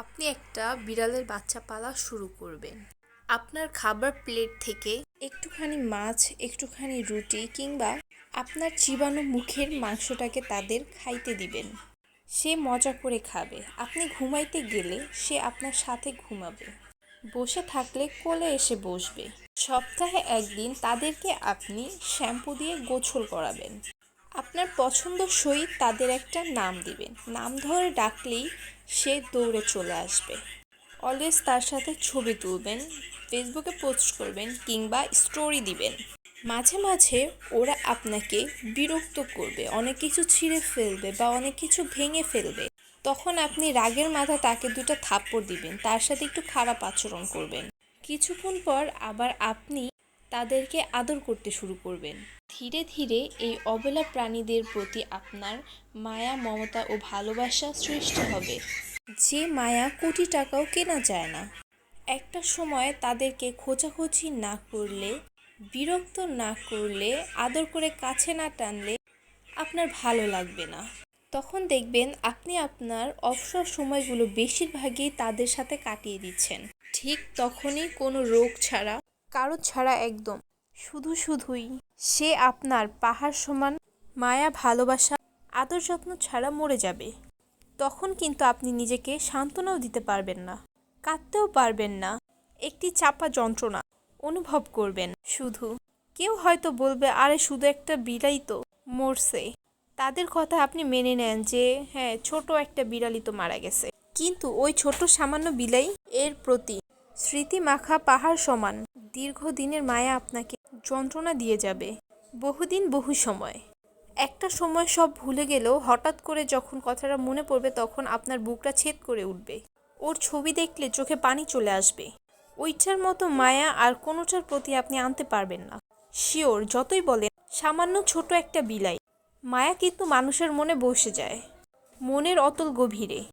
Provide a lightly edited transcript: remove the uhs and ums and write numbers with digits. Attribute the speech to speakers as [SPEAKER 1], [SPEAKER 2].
[SPEAKER 1] আপনি একটা বিড়ালের বাচ্চা পালা শুরু করবেন। আপনার খাবার প্লেট থেকে একটুখানি মাছ, একটুখানি রুটি কিংবা আপনার চিবানো মুখের মাংসটাকে তাদের খাইতে দিবেন। সে মজা করে খাবে। আপনি ঘুমাইতে গেলে সে আপনার সাথে ঘুমাবে। বসে থাকলে কোলে এসে বসবে। সপ্তাহে একদিন তাদেরকে আপনি শ্যাম্পু দিয়ে গোসল করাবেন। আপনার পছন্দসই তাদের একটা নাম দিবেন। নাম ধরে ডাকলেই সে দৌড়ে চলে আসবে। অলওয়েজ তার সাথে ছবি তুলবেন, ফেসবুকে পোস্ট করবেন কিংবা স্টোরি দিবেন। মাঝে মাঝে ওরা আপনাকে বিরক্ত করবে, অনেক কিছু ছিঁড়ে ফেলবে বা অনেক কিছু ভেঙে ফেলবে। তখন আপনি রাগের মাথায় তাকে দুটো থাপ্পড় দিবেন, তার সাথে একটু খারাপ আচরণ করবেন। কিছুক্ষণ পর আবার আপনি তাদেরকে আদর করতে শুরু করবেন। ধীরে ধীরে এই অবলা প্রাণীদের প্রতি আপনার মায়া, মমতা ও ভালোবাসা সৃষ্টি হবে, যে মায়া কোটি টাকাও কেনা যায় না। একটা সময় তাদেরকে খোঁচাখুচি না করলে, বিরক্ত না করলে, আদর করে কাছে না টানলে আপনার ভালো লাগবে না। তখন দেখবেন আপনি আপনার অবসর সময়গুলো বেশিরভাগই তাদের সাথে কাটিয়ে দিচ্ছেন। ঠিক তখনই কোনো রোগ ছাড়া, কারো ছাড়া একদম শুধুই সে আপনার পাহাড় সমান মায়া, ভালোবাসা, আদর যত্ন ছাড়া মরে যাবে। তখন কিন্তু আপনি নিজেকে সান্ত্বনাও দিতে পারবেন না, কাঁদতেও পারবেন না। একটি চাপা যন্ত্রণা অনুভব করবেন শুধু। কেউ হয়তো বলবে, আরে শুধু একটা বিড়ালই তো মরছে। তাদের কথা আপনি মেনে নেন যে হ্যাঁ, ছোট একটা বিড়ালই তো মারা গেছে। কিন্তু ওই ছোট সামান্য বিলাই এর প্রতি স্মৃতি মাখা পাহাড় সমান দীর্ঘদিনের মায়া আপনাকে যন্ত্রণা দিয়ে যাবে বহুদিন, বহু সময়। একটা সময় সব ভুলে গেলেও হঠাৎ করে যখন কথাটা মনে পড়বে তখন আপনার বুকটা ছেদ করে উঠবে। ওর ছবি দেখলে চোখে পানি চলে আসবে। ওইটার মতো মায়া আর কোনোটার প্রতি আপনি আনতে পারবেন না। শিওর, যতই বলেন সামান্য ছোট একটা বিলাই, মায়া কিন্তু মানুষের মনে বসে যায়, মনের অতল গভীরে।